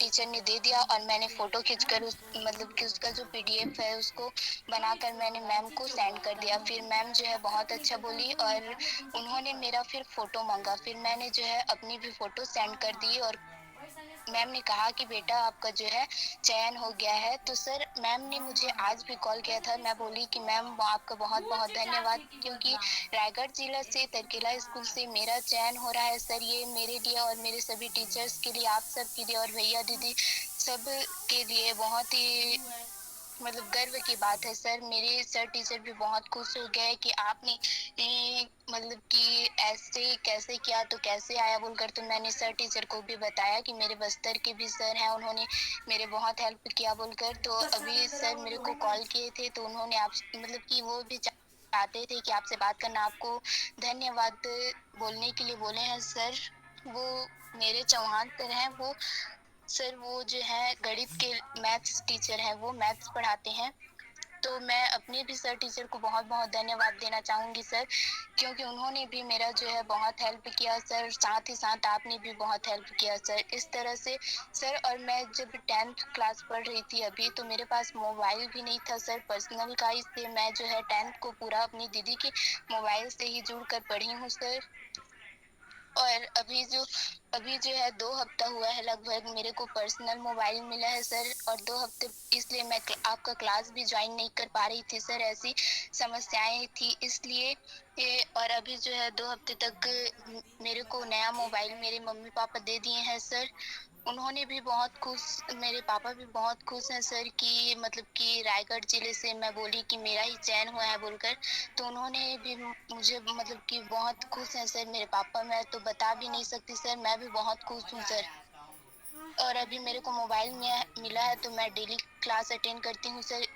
Teacher ने दे दिया और मैंने फ़ोटो खींचकर मतलब कि उसका जो पीडीएफ है उसको बनाकर मैंने मैम को सेंड कर दिया। फिर मैम जो है बहुत अच्छा बोली और उन्होंने मेरा फिर फ़ोटो माँगा। फिर मैंने जो है अपनी भी फ़ोटो सेंड कर दी और मैम ने कहा कि बेटा आपका जो है चयन हो गया है। तो सर मैम ने मुझे आज भी कॉल किया था। मैं बोली कि मैम आपका बहुत-बहुत धन्यवाद, क्योंकि रायगढ़ जिला से तरकेला स्कूल से मेरा चयन हो रहा है सर, ये मेरे लिए और मेरे सभी टीचर्स के लिए, आप सब के लिए और भैया दीदी सब के लिए बहुत ही मतलब गर्व की बात है सर। मेरे सर टीचर भी बहुत खुश हो गए कि आपने मतलब कि ऐसे कैसे किया तो कैसे आया बोलकर। तो मैंने सर टीचर को भी बताया कि मेरे बस्तर के भी सर हैं, उन्होंने मेरे बहुत हेल्प किया बोलकर। तो अभी सर मेरे को कॉल किए थे तो उन्होंने आप मतलब कि वो भी चाहते थे कि आपसे बात करना, आपको धन्यवाद बोलने के लिए बोले हैं सर। वो मेरे चौहान सर हैं, वो सर वो जो है गणित के मैथ्स टीचर हैं, वो मैथ्स पढ़ाते हैं। तो मैं अपने भी सर टीचर को बहुत-बहुत धन्यवाद देना चाहूँगी सर, क्योंकि उन्होंने भी मेरा जो है बहुत हेल्प किया सर, साथ ही साथ आपने भी बहुत हेल्प किया सर। इस तरह से सर, और मैं जब 10th क्लास पढ़ रही थी अभी, तो मेरे पास मोबाइल भी नहीं था सर पर्सनल का, इसलिए मैं जो है 10th को पूरा अपनी दीदी के मोबाइल से ही जुड़कर पढ़ी हूँ सर। और अभी जो है 2 हफ्ता हुआ है लगभग मेरे को पर्सनल मोबाइल मिला है सर, और 2 हफ्ते इसलिए मैं आपका क्लास भी ज्वाइन नहीं कर पा रही थी सर, ऐसी समस्याएं थी इसलिए। और अभी जो है 2 हफ्ते तक मेरे को नया मोबाइल मेरे मम्मी पापा दे दिए हैं सर। उन्होंने भी बहुत खुश, मेरे पापा भी बहुत खुश हैं सर कि मतलब कि रायगढ़ जिले से मैं बोली कि मेरा ही चयन हुआ है बोलकर। तो उन्होंने भी मुझे मतलब कि बहुत खुश हैं सर मेरे पापा, मैं तो बता भी नहीं सकती सर, मैं भी बहुत खुश हूँ सर। और अभी मेरे को मोबाइल में मिला है तो मैं डेली क्लास अटेंड करती हूँ सर।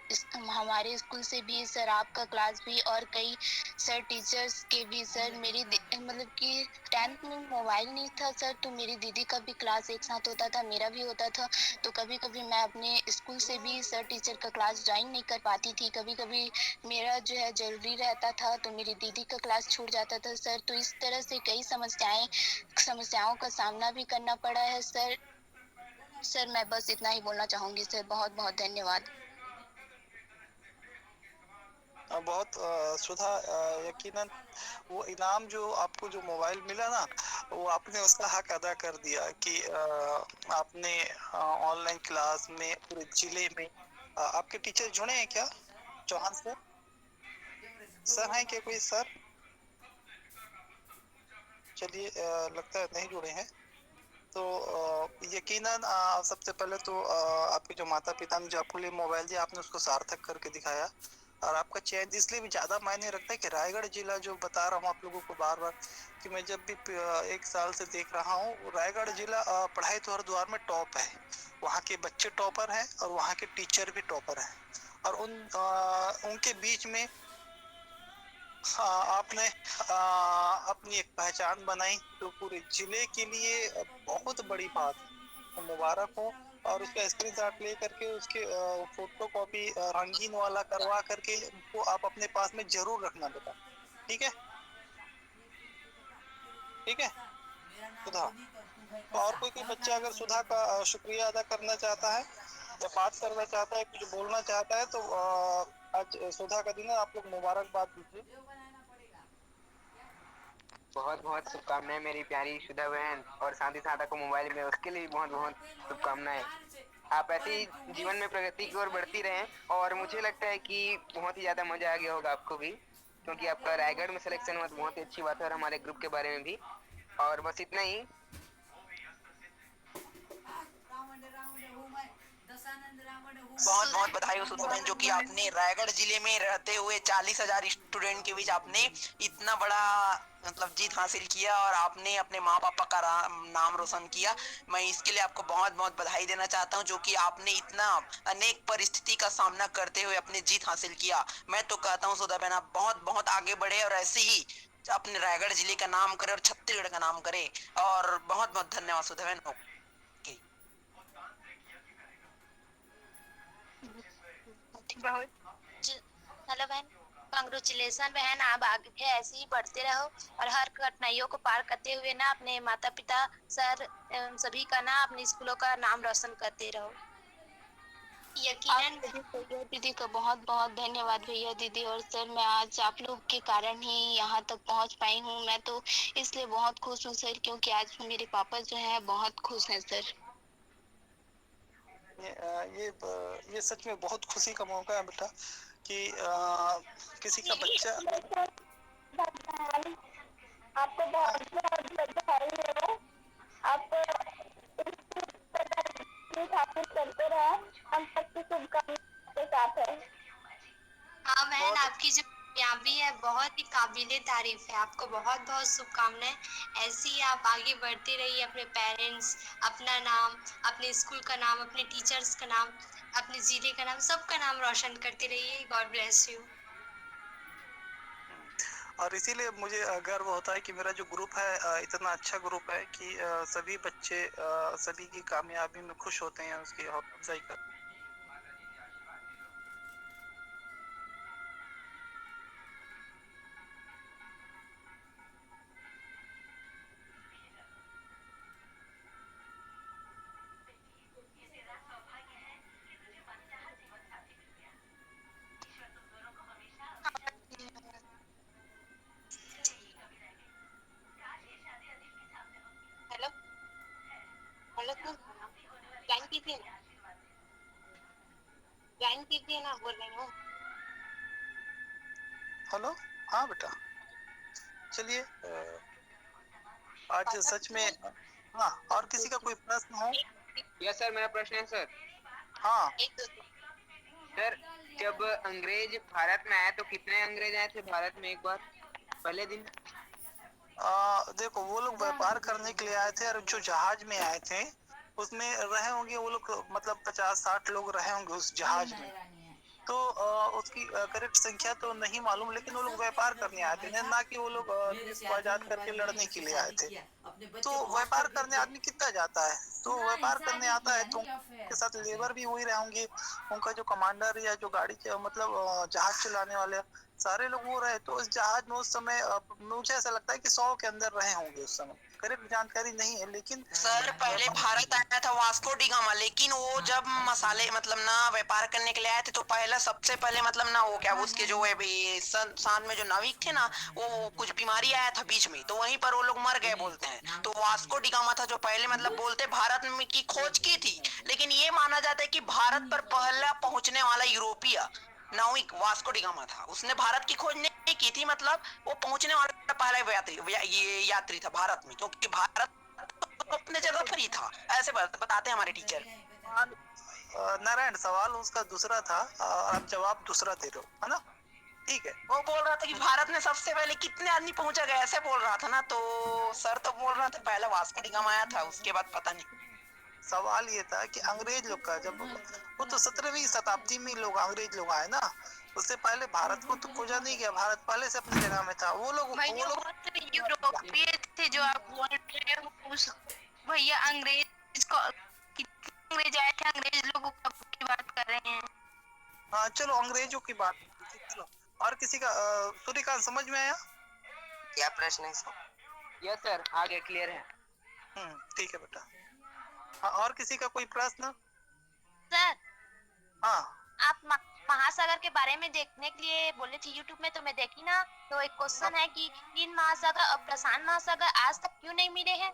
हमारे स्कूल से भी सर आपका क्लास भी, और कई सर टीचर्स के भी सर। मतलब कि 10th में मोबाइल नहीं था सर, तो मेरी दीदी का भी क्लास एक साथ होता था, मेरा भी होता था। तो कभी कभी मैं अपने स्कूल से भी सर टीचर का क्लास ज्वाइन नहीं कर पाती थी, कभी कभी मेरा जो है जरूरी रहता था तो मेरी दीदी का क्लास छूट जाता था सर। तो इस तरह से कई समस्याओं का सामना भी करना पड़ा है सर। सर मैं बस इतना ही बोलना चाहूंगी सर, बहुत बहुत धन्यवाद। बहुत सुधा, यकीनन वो इनाम जो आपको जो मोबाइल मिला ना, वो आपने उसका हक अदा कर दिया कि आपने ऑनलाइन क्लास में पूरे जिले में आपके टीचर जुड़े हैं क्या? चौहान सर हैं क्या कोई सर? चलिए, लगता है नहीं जुड़े हैं। तो यकीनन सबसे पहले तो आपके जो माता पिता ने जो आपके लिए मोबाइल दिया, आपने उसको सार्थक करके दिखाया। और आपका चयन इसलिए भी ज्यादा मायने रखता है कि रायगढ़ जिला, जो बता रहा हूँ आप लोगों को बार बार, कि मैं जब भी 1 साल से देख रहा हूँ, रायगढ़ जिला पढ़ाई तो हर द्वार में टॉप है। वहाँ के बच्चे टॉपर हैं और वहाँ के टीचर भी टॉपर हैं। और उनके बीच में हाँ, आपने अपनी एक पहचान बनाई, जो पूरे जिले के लिए बहुत बड़ी बात है। तो मुबारक हो। और उसका स्क्रीनशॉट ले करके उसके फोटो कॉपी रंगीन वाला करवा करके उसको आप अपने पास में जरूर रखना बेटा। ठीक है? ठीक है सुधा। तो और कोई बच्चा अगर सुधा का शुक्रिया अदा करना चाहता है या बात करना चाहता है, कुछ बोलना चाहता है, तो आज सुधा का दिन है, आप लोग मुबारकबाद दीजिए। बहुत बहुत शुभकामनाएं मेरी प्यारी सुधा बहन, और साथ ही साथ आपको मोबाइल में उसके लिए भी बहुत बहुत शुभकामनाएं। आप ऐसे ही जीवन में प्रगति की ओर बढ़ती रहें, और मुझे लगता है कि बहुत ही ज्यादा मजा आ गया होगा आपको भी, क्योंकि आपका रायगढ़ में सिलेक्शन हुआ तो बहुत ही अच्छी बात है, और हमारे ग्रुप के बारे में भी। और बस इतना ही। बहुत बहुत बधाई हो सुधा बहन, जो कि आपने रायगढ़ जिले में रहते हुए 40,000 स्टूडेंट के बीच आपने इतना बड़ा मतलब जीत हासिल किया, और आपने अपने माँ पापा का नाम रोशन किया। मैं इसके लिए आपको बहुत बहुत बधाई देना चाहता हूँ, जो कि आपने इतना अनेक परिस्थिति का सामना करते हुए अपने जीत हासिल किया। मैं तो कहता हूँ सुधा बहन, आप बहुत बहुत आगे बढ़े और ऐसे ही अपने रायगढ़ जिले का नाम करे और छत्तीसगढ़ का नाम करे। और बहुत बहुत धन्यवाद सुधा बहन। ओके। बहुत हेलो बहन। कांग्रेचुलेसन बहन, आप आगे ऐसे ही बढ़ते रहो और हर कठिनाइयों को पार करते हुए ना अपने माता पिता, सर एवं सभी का ना अपने स्कूलों का नाम रोशन करते रहो। यकीनन भैया दीदी का बहुत बहुत धन्यवाद भैया दीदी और सर, मैं आज आप लोग के कारण ही यहाँ तक पहुँच पाई हूँ। मैं तो इसलिए बहुत खुश हूँ सर, क्योंकि आज मेरे पापा जो है बहुत खुश हैं सर। ये सच में बहुत खुशी का मौका है बेटा कि किसी का बच्चा। आपको बहुत बहुत बधाई है। आप करते रहे, हम सबकी शुभकामनाएं के साथ है। हाँ बहन, बहुत आपकी जो कामयाबी है बहुत ही काबिले तारीफ है। आपको बहुत बहुत शुभकामनाएं। ऐसे ही आप आगे बढ़ते रहिए, अपने पेरेंट्स, अपना नाम, अपने स्कूल का नाम, अपने टीचर्स का नाम, अपने जिले का नाम, सबका नाम रोशन करते रहिए। God bless you. और इसीलिए मुझे गर्व होता है कि मेरा जो ग्रुप है इतना अच्छा ग्रुप है कि सभी बच्चे सभी की कामयाबी में खुश होते हैं, उसकी हौसला अफजाई करते हैं। हेलो हेलो, ज्वाइन कीजिए ना, ज्वाइन कीजिए ना, बोल रही हूँ। हेलो, हाँ बेटा, चलिए आज सच में। हाँ, और किसी का कोई प्रश्न हो? यस सर, मेरा प्रश्न है सर। हाँ, सर, जब अंग्रेज भारत में आए तो कितने अंग्रेज आए थे भारत में एक बार पहले दिन? देखो वो लोग व्यापार करने के लिए आए थे और जो जहाज में आए थे उसमें रहे होंगे वो लोग, मतलब 50-60 लोग रहे होंगे उस जहाज में। तो उसकी करेक्ट संख्या तो नहीं मालूम, लेकिन वो लोग व्यापार करने आए थे, ना कि वो लोग देश को आजाद करके लड़ने के लिए आए थे। तो व्यापार करने आदमी कितना जाता है, तो व्यापार करने आता है तो उनके साथ लेबर भी वही रहे होंगे, उनका जो कमांडर या जो गाड़ी के मतलब जहाज चलाने वाले सारे लोग वो रहे। तो उस जहाज में उस समय मुझे ऐसा लगता है कि 100 के अंदर रहे होंगे उस समय, करेक्ट जानकारी नहीं है लेकिन सर पहले भारत आया था वास्को डी गामा, लेकिन वो जब मसाले मतलब ना व्यापार करने के लिए आए थे तो पहले सबसे पहले मतलब ना वो क्या उसके जो है साथ में जो नाविक थे ना, वो कुछ बीमारी आया था बीच में, तो वहीं पर वो लोग मर गए बोलते हैं। तो वास्को डी गामा था जो पहले मतलब बोलते भारत में की खोज की थी, लेकिन ये माना जाता है कि भारत पर पहला पहुंचने वाला यूरोपीय नाविक वास्को डी गामा था। उसने भारत की खोज नहीं की थी, मतलब वो पहुंचने वाला पहला ये यात्री था भारत में, क्योंकि भारत अपने जगह पर ही था, ऐसे बताते हैं हमारे टीचर। नारायण, सवाल उसका दूसरा था और आप जवाब दूसरा दे रहे हो, है ना? ठीक है। वो बोल रहा था कि भारत में सबसे पहले कितने आदमी पहुंचा गया, ऐसे बोल रहा था ना, तो सर तो बोल रहा था पहले वास्को डी गामा आया था, उसके बाद पता नहीं। सवाल ये था कि अंग्रेज लोग का जब वो तो 17वीं शताब्दी में लोग अंग्रेज लोग आए ना, उससे पहले भारत को तो खोजा नहीं गया, भारत पहले से अपनी जगह में था। वो लोग यूरोपीय थे जो आप बोल रहे हो, उस भैया अंग्रेज को, कितने अंग्रेज आए थे, अंग्रेज लोगों की बात कर रहे हैं। हाँ चलो, अंग्रेजों की बात करते हैं, चलो। और किसी का सूर्यकांत समझ में आया? क्या प्रश्न है सर? यस सर, आगे क्लियर है। ठीक है बेटा। हाँ, और किसी का कोई प्रश्न? सर, हाँ आप महासागर के बारे में देखने के लिए बोले थे यूट्यूब में, तो मैं देखी ना, तो एक क्वेश्चन है कि तीन महासागर और प्रशांत महासागर आज तक क्यों नहीं मिले हैं?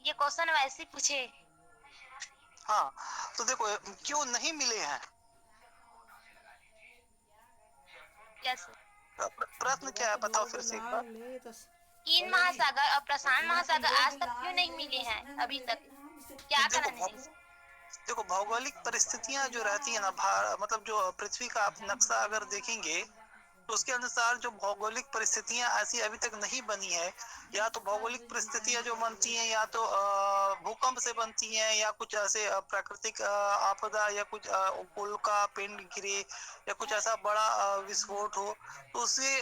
ये क्वेश्चन वैसे ही पूछे। हाँ, तो देखो क्यों नहीं मिले हैं, यस। प्रश्न क्या है बताओ फिर से एक बार। तीन महासागर और प्रशांत महासागर आज तक क्यों नहीं मिले हैं अभी तक? क्या देखो कारण है? देखो भौगोलिक परिस्थितियां जो रहती है ना, मतलब जो पृथ्वी का आप नक्शा अगर देखेंगे तो उसके अनुसार जो भौगोलिक परिस्थितियां ऐसी अभी तक नहीं बनी है। या तो भौगोलिक परिस्थितियां जो बनती हैं या तो भूकंप से बनती हैं, या कुछ ऐसे प्राकृतिक आपदा, या कुछ उल्का पिंड गिरे, या कुछ ऐसा बड़ा विस्फोट हो, तो उसके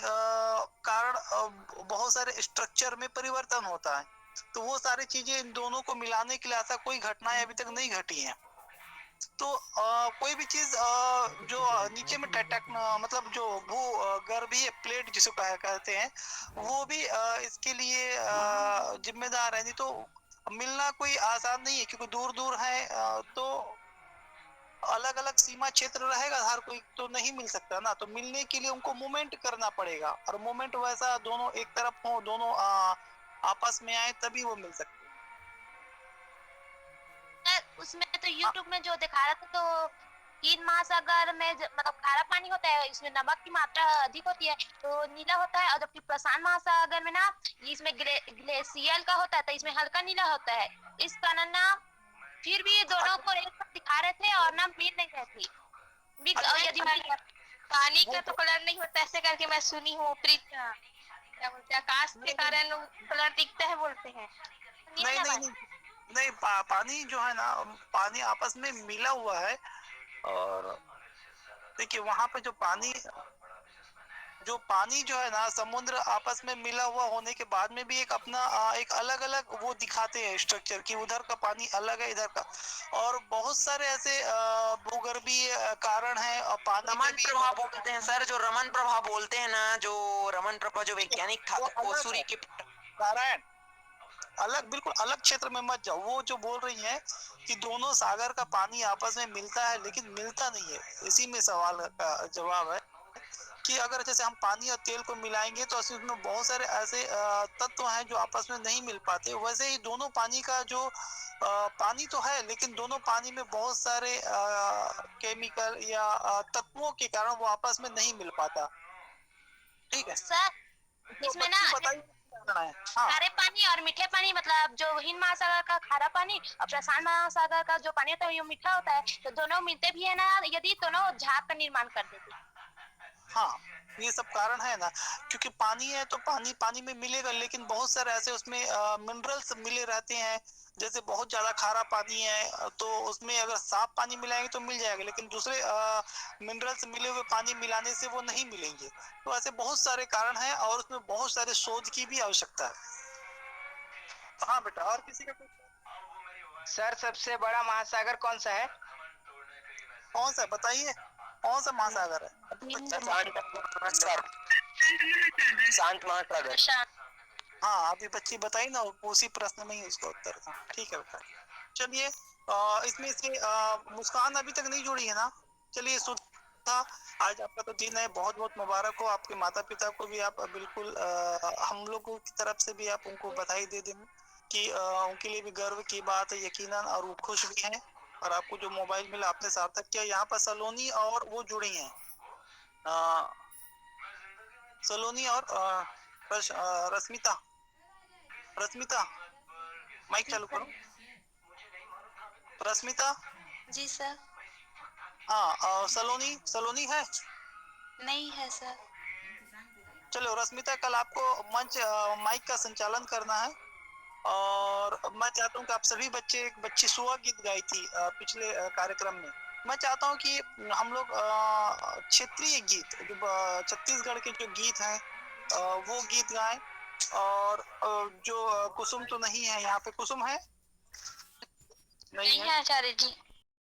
कारण बहुत सारे स्ट्रक्चर में परिवर्तन होता है। तो वो सारी चीजें इन दोनों को मिलाने के लिए ऐसा कोई घटनाएं अभी तक नहीं घटी हैं। तो कोई भी चीज जो नीचे में मतलब जो भू गर्भीय प्लेट जिसे कहते हैं, वो भी इसके लिए जिम्मेदार है। नहीं तो मिलना कोई आसान नहीं है, क्योंकि दूर दूर है, तो अलग अलग सीमा क्षेत्र रहेगा, हर कोई तो नहीं मिल सकता ना। तो मिलने के लिए उनको मूवमेंट करना पड़ेगा, और मूवमेंट वैसा दोनों एक तरफ हो, दोनों आपस में आए तभी वो मिल सकते हैं। उसमें तो हाँ, यूट्यूब में जो दिखा रहा था, तो हिंद महासागर में मतलब खारा पानी होता है, इसमें नमक की मात्रा अधिक होती है तो नीला होता है, और जबकि प्रशांत महासागर में ना इसमें ग्लेशियल का होता है तो इसमें हल्का नीला होता है। इस कारण ना फिर भी ये दोनों को एक साथ दिखा रहे थे और ना मिल नहीं रहे थे। यदि पानी का तो कलर नहीं होता ऐसे करके मैं सुनी हूँ, क्या बोलते हैं, आकाश के कारण कलर दिखता है बोलते हैं। नहीं नहीं नहीं नहीं, पानी जो है ना, पानी आपस में मिला हुआ है। और देखिए वहां पे जो पानी जो है ना, समुद्र आपस में मिला हुआ होने के बाद में भी एक अपना एक अलग अलग वो दिखाते हैं स्ट्रक्चर, कि उधर का पानी अलग है, इधर का। और बहुत सारे ऐसे भूगर्भीय कारण है, और पानी में रमन भी प्रभाव बोलते हैं सर, जो रमन प्रभाव बोलते हैं ना, जो रमन प्रभाव जो वैज्ञानिक था वो वो अलग सूर्य है। के नारायण, अलग, बिल्कुल अलग क्षेत्र में मत जाओ। वो जो बोल रही हैं कि दोनों सागर का पानी आपस में मिलता है, लेकिन मिलता नहीं है। इसी में सवाल का जवाब है कि अगर जैसे हम पानी और तेल को मिलाएंगे तो उसमें बहुत सारे ऐसे तत्व हैं जो आपस में नहीं मिल पाते। वैसे ही दोनों पानी का जो पानी तो है, लेकिन दोनों पानी में बहुत सारे केमिकल या तत्वों के कारण वो आपस में नहीं मिल पाता। ठीक है, सर तो इसमें ना बच्ची बताइए क्या करना है। हाँ, खारे पानी और मीठे पानी, मतलब जो हिंद महासागर का खारा पानी और प्रशांत महासागर का जो पानी होता है वो मीठा होता है, तो दोनों मिलते भी है ना, यदि दोनों झाग का निर्माण कर देते। हाँ, ये सब कारण है ना, क्योंकि पानी है तो पानी पानी में मिलेगा, लेकिन बहुत सारे ऐसे उसमें मिनरल्स मिले रहते हैं। जैसे बहुत ज्यादा खारा पानी है तो उसमें अगर साफ पानी मिलाएंगे तो मिल जाएगा, लेकिन दूसरे मिनरल्स मिले हुए पानी मिलाने से वो नहीं मिलेंगे। तो ऐसे बहुत सारे कारण हैं, और उसमें बहुत सारे शोध की भी आवश्यकता है। हाँ बेटा, और किसी का कुछ? सर सबसे बड़ा महासागर कौन सा है? कौन सा बताइए, कौन सा महासागर है? शांत महासागर। हाँ, अभी बच्ची बताई ना, उसी प्रश्न में ही उसका उत्तर था। ठीक है बेटा, चलिए। इसमें से मुस्कान अभी तक नहीं जुड़ी है ना? चलिए, सुधा, आज आपका तो दिन है, बहुत बहुत मुबारक हो। आपके माता पिता को भी आप बिल्कुल हम लोगों की तरफ से भी आप उनको बधाई दे दें कि उनके लिए भी गर्व की बात है यकीनन, और वो खुश भी हैं। और आपको जो मोबाइल मिला आपने सार्थक किया। यहाँ पर सलोनी और वो जुड़ी हैं, सलोनी और रश्मिता। रश्मिता, माइक चालू करो। रश्मिता, जी सर। हाँ, सलोनी, सलोनी है? नहीं है सर। चलो रश्मिता, कल आपको मंच माइक का संचालन करना है। और मैं चाहता हूँ कि आप सभी एक बच्ची सुहा गीत गाई थी पिछले कार्यक्रम में। मैं चाहता हूँ कि हम लोग क्षेत्रीय गीत, जो छत्तीसगढ़ के जो गीत हैं वो गीत गाएं। और जो कुसुम तो नहीं है यहाँ पे, कुसुम है? नहीं है आचार्य जी।